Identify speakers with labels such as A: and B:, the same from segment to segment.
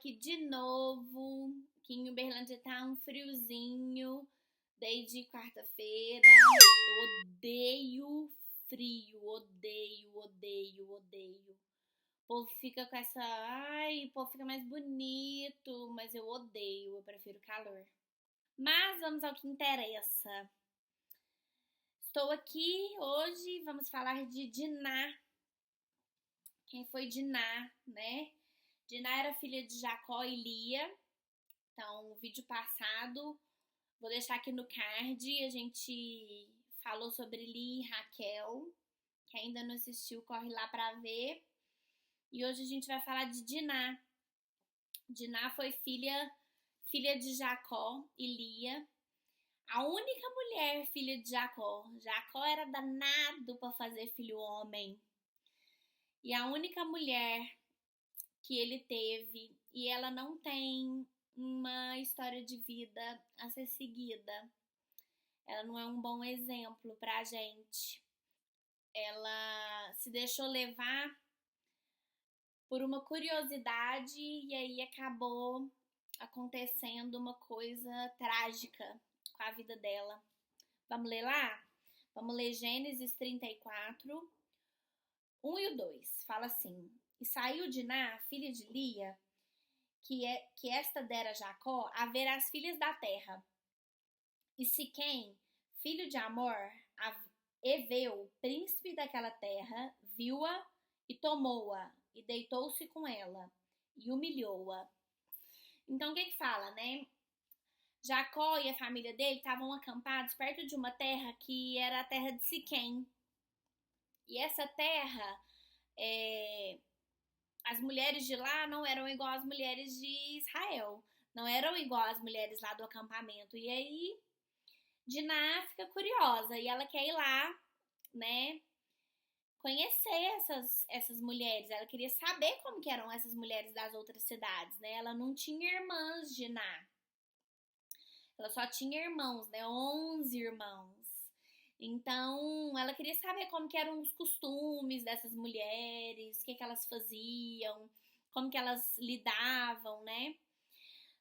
A: aqui de novo. Aqui em Uberlândia tá um friozinho desde quarta-feira. Eu odeio frio, odeio. O povo fica com essa, ai, o povo fica mais bonito, mas eu odeio, eu prefiro calor. Mas vamos ao que interessa. Estou aqui hoje, vamos falar de Diná. Quem foi Diná, né? Diná era filha de Jacó e Lia. Então, o vídeo passado, vou deixar aqui no card, a gente falou sobre Lia e Raquel. Quem ainda não assistiu, corre lá pra ver. E hoje a gente vai falar de Diná. Diná foi filha de Jacó e Lia. A única mulher filha de Jacó. Jacó era danado para fazer filho homem. E a única mulher que ele teve, e ela não tem uma história de vida a ser seguida. Ela não é um bom exemplo pra gente. Ela se deixou levar por uma curiosidade e aí acabou acontecendo uma coisa trágica com a vida dela. Vamos ler lá? Vamos ler Gênesis 34, 1 e o 2. Fala assim: E saiu Diná, filha de Lia, que esta dera a Jacó, a ver as filhas da terra. E Siquém, filho de Amor, Eveu, príncipe daquela terra, viu-a e tomou-a, e deitou-se com ela, e humilhou-a. Então, o que fala, né? Jacó e a família dele estavam acampados perto de uma terra que era a terra de Siquém. E essa terra, as mulheres de lá não eram igual às mulheres de Israel. Não eram igual às mulheres lá do acampamento. E aí, Diná fica curiosa e ela quer ir lá, né, conhecer essas mulheres. Ela queria saber como que eram essas mulheres das outras cidades, né? Ela não tinha irmãs, Diná. Ela só tinha irmãos, né? 11 irmãos. Então, ela queria saber como que eram os costumes dessas mulheres, o que elas faziam, como que elas lidavam, né?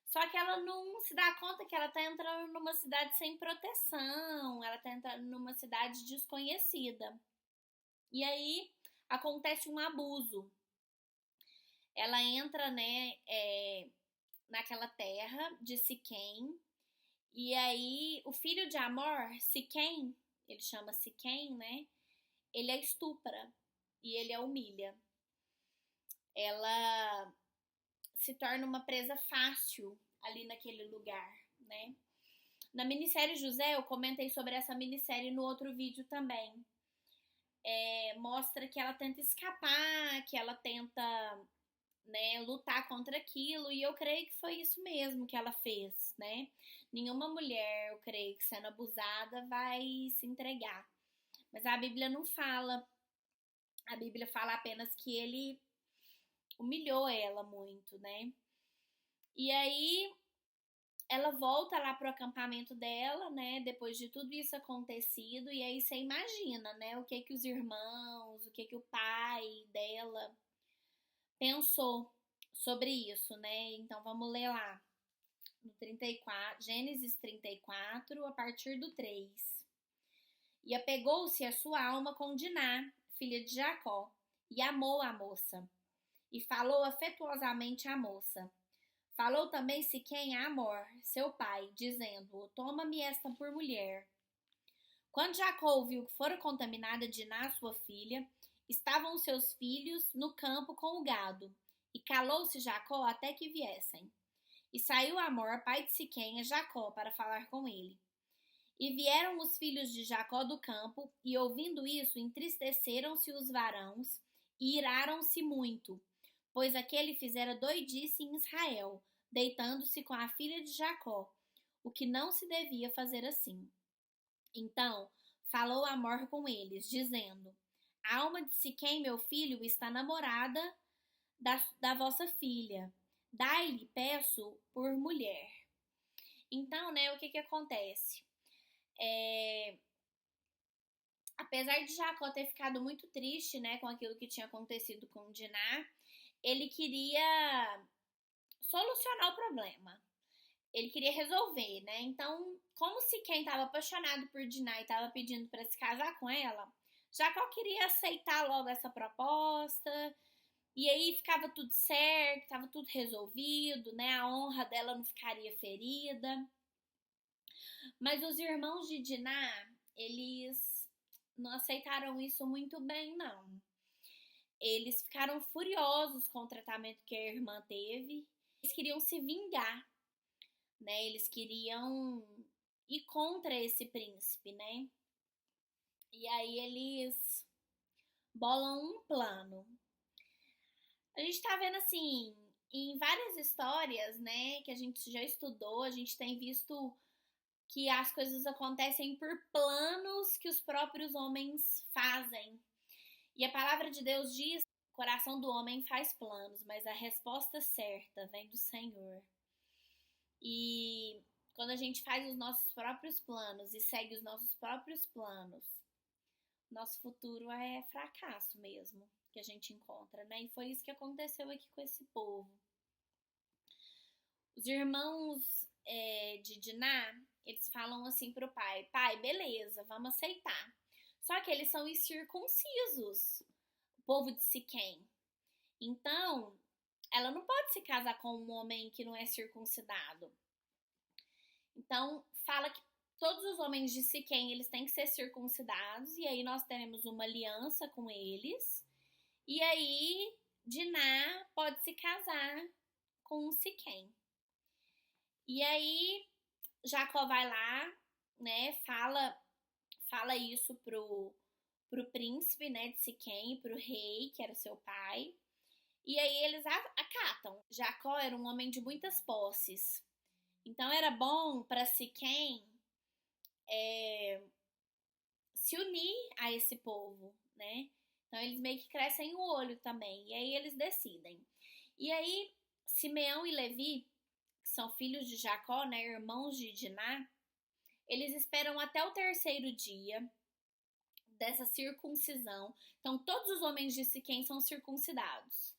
A: Só que ela não se dá conta que ela tá entrando numa cidade sem proteção, ela tá entrando numa cidade desconhecida. E aí, acontece um abuso. Ela entra, né, naquela terra de Siquém, e aí o filho de Amor, Siquém, ele chama Siquém, né, ele a estupra e ele a humilha. Ela se torna uma presa fácil ali naquele lugar, né. Na minissérie José, eu comentei sobre essa minissérie no outro vídeo também. Mostra que ela tenta escapar, que ela tenta, né, lutar contra aquilo, e eu creio que foi isso mesmo que ela fez, né? Nenhuma mulher, eu creio que sendo abusada, vai se entregar. Mas a Bíblia não fala. A Bíblia fala apenas que ele humilhou ela muito, né? E aí ela volta lá pro acampamento dela, né? Depois de tudo isso acontecido, e aí você imagina, né? O que os irmãos, o que o pai dela pensou sobre isso, né? Então vamos ler lá no 34, Gênesis 34, a partir do 3. E apegou-se a sua alma com Diná, filha de Jacó, e amou a moça, e falou afetuosamente à moça. Falou também Siquém a Amor, seu pai, dizendo: Toma-me esta por mulher. Quando Jacó ouviu que fora contaminada Diná, sua filha, estavam seus filhos no campo com o gado, e calou-se Jacó até que viessem. E saiu Amor, pai de Siquém, a Jacó para falar com ele. E vieram os filhos de Jacó do campo, e ouvindo isso, entristeceram-se os varãos, e iraram-se muito, pois aquele fizera doidice em Israel, deitando-se com a filha de Jacó, o que não se devia fazer assim. Então falou Amor com eles, dizendo: A alma de Siquém, meu filho, está namorada da vossa filha. Dai-lhe, peço, por mulher. Então, né, o que acontece? Apesar de Jacó ter ficado muito triste, né, com aquilo que tinha acontecido com Diná, ele queria solucionar o problema. Ele queria resolver, né? Então, como Siquém estava apaixonado por Diná e estava pedindo para se casar com ela, Jacó queria aceitar logo essa proposta. E aí ficava tudo certo, estava tudo resolvido, né? A honra dela não ficaria ferida. Mas os irmãos de Diná, eles não aceitaram isso muito bem, não. Eles ficaram furiosos com o tratamento que a irmã teve. Eles queriam se vingar, né? Eles queriam ir contra esse príncipe, né? E aí eles bolam um plano. A gente tá vendo assim, em várias histórias, né, que a gente já estudou, a gente tem visto que as coisas acontecem por planos que os próprios homens fazem. E a palavra de Deus diz: o coração do homem faz planos, mas a resposta certa vem do Senhor. E quando a gente faz os nossos próprios planos e segue os nossos próprios planos, nosso futuro é fracasso mesmo que a gente encontra, né? E foi isso que aconteceu aqui com esse povo. Os irmãos de Diná, eles falam assim pro pai: pai, beleza, vamos aceitar. Só que eles são incircuncisos, o povo de Siquém. Então, ela não pode se casar com um homem que não é circuncidado. Então, fala que todos os homens de Siquém, eles têm que ser circuncidados, e aí nós teremos uma aliança com eles. E aí, Diná pode se casar com Siquém. E aí, Jacó vai lá, né, fala isso pro príncipe, né, de Siquém, pro rei, que era seu pai. E aí eles acatam. Jacó era um homem de muitas posses. Então era bom para Siquém se unir a esse povo, né? Então eles meio que crescem o olho também. E aí eles decidem. E aí Simeão e Levi, que são filhos de Jacó, né, irmãos de Diná, eles esperam até o terceiro dia dessa circuncisão. Então todos os homens de Siquém são circuncidados,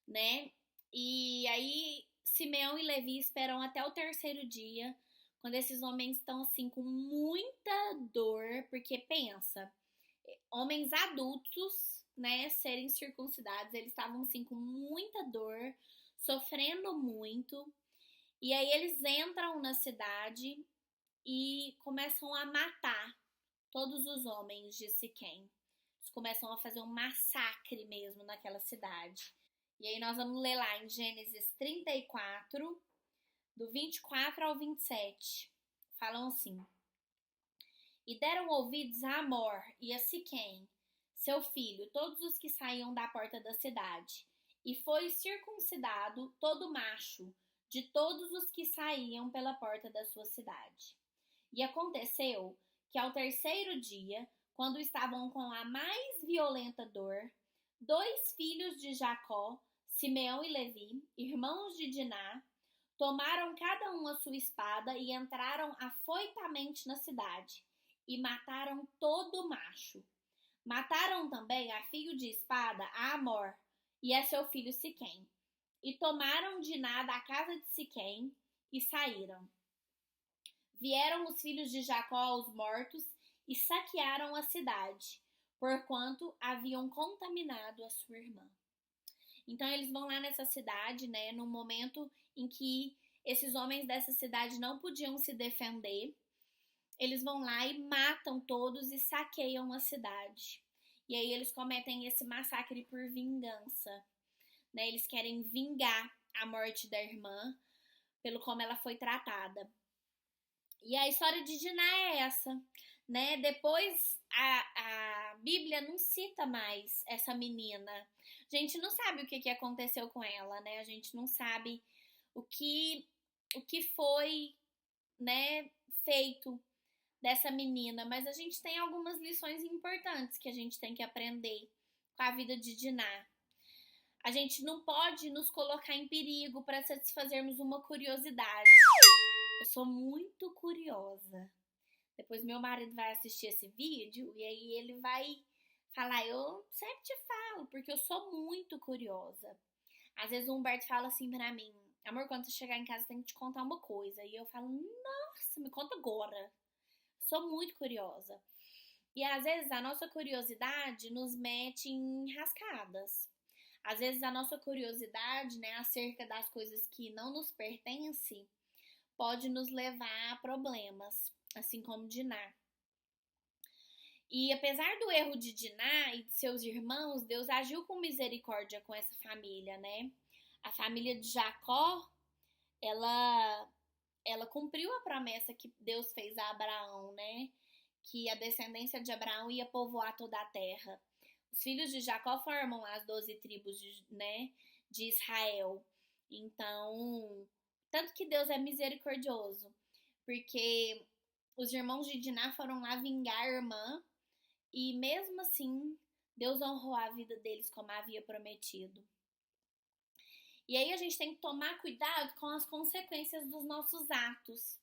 A: né? E aí Simeão e Levi esperam até o terceiro dia, quando esses homens estão assim com muita dor, porque pensa, homens adultos, né, serem circuncidados, eles estavam assim com muita dor, sofrendo muito. E aí eles entram na cidade e começam a matar todos os homens de Siquém. Eles começam a fazer um massacre mesmo naquela cidade. E aí nós vamos ler lá em Gênesis 34, do 24 ao 27. Falam assim: e deram ouvidos a Amor e a Siquém, seu filho, todos os que saíam da porta da cidade. E foi circuncidado todo macho de todos os que saíam pela porta da sua cidade. E aconteceu que ao terceiro dia, quando estavam com a mais violenta dor, 2 filhos de Jacó, Simeão e Levi, irmãos de Diná, tomaram cada um a sua espada e entraram afoitamente na cidade, e mataram todo macho. Mataram também a fio de espada a Amor e a seu filho Siquém, e tomaram Diná da casa de Siquém e saíram. Vieram os filhos de Jacó aos mortos e saquearam a cidade, porquanto haviam contaminado a sua irmã. Então eles vão lá nessa cidade, né, no momento em que esses homens dessa cidade não podiam se defender. Eles vão lá e matam todos e saqueiam a cidade. E aí eles cometem esse massacre por vingança, né? Eles querem vingar a morte da irmã pelo como ela foi tratada. E a história de Diná é essa, né? Depois a Bíblia não cita mais essa menina. A gente não sabe o que aconteceu com ela, né? A gente não sabe o que foi, né, feito dessa menina, mas a gente tem algumas lições importantes que a gente tem que aprender com a vida de Diná. A gente não pode nos colocar em perigo para satisfazermos uma curiosidade. Eu sou muito curiosa. Depois meu marido vai assistir esse vídeo e aí ele vai falar: eu sempre te falo, porque eu sou muito curiosa. Às vezes o Humberto fala assim pra mim: amor, quando você chegar em casa tem que te contar uma coisa. E eu falo, nossa, me conta agora. Sou muito curiosa. E às vezes a nossa curiosidade nos mete em enrascadas. Às vezes a nossa curiosidade, né, acerca das coisas que não nos pertencem, pode nos levar a problemas, assim como Diná. E apesar do erro de Diná e de seus irmãos, Deus agiu com misericórdia com essa família, né? A família de Jacó, ela ela cumpriu a promessa que Deus fez a Abraão, né? Que a descendência de Abraão ia povoar toda a terra. Os filhos de Jacó formam as 12 tribos né, de Israel. Então, tanto que Deus é misericordioso, porque os irmãos de Diná foram lá vingar a irmã e mesmo assim Deus honrou a vida deles como havia prometido. E aí a gente tem que tomar cuidado com as consequências dos nossos atos.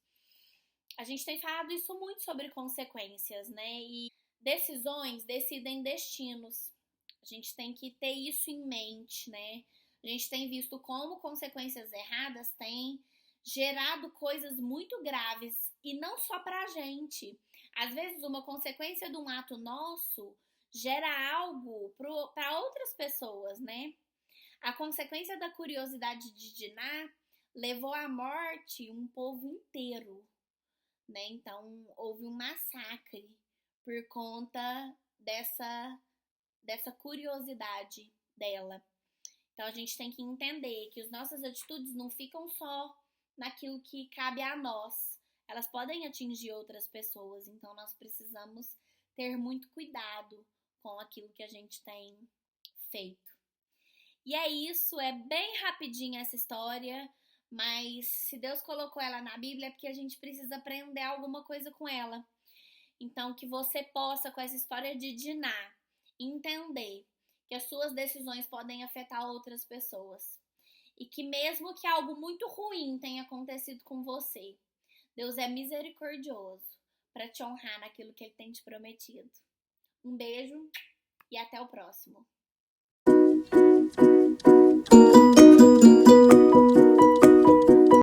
A: A gente tem falado isso muito sobre consequências, né? E decisões decidem destinos. A gente tem que ter isso em mente, né? A gente tem visto como consequências erradas têm gerado coisas muito graves e não só pra gente. Às vezes, uma consequência de um ato nosso gera algo para outras pessoas, né? A consequência da curiosidade de Diná levou à morte um povo inteiro, né? Então houve um massacre por conta dessa curiosidade dela. Então a gente tem que entender que as nossas atitudes não ficam só naquilo que cabe a nós. Elas podem atingir outras pessoas, então nós precisamos ter muito cuidado com aquilo que a gente tem feito. E é isso, é bem rapidinha essa história, mas se Deus colocou ela na Bíblia é porque a gente precisa aprender alguma coisa com ela. Então, que você possa, com essa história de Diná, entender que as suas decisões podem afetar outras pessoas. E que mesmo que algo muito ruim tenha acontecido com você, Deus é misericordioso para te honrar naquilo que Ele tem te prometido. Um beijo e até o próximo.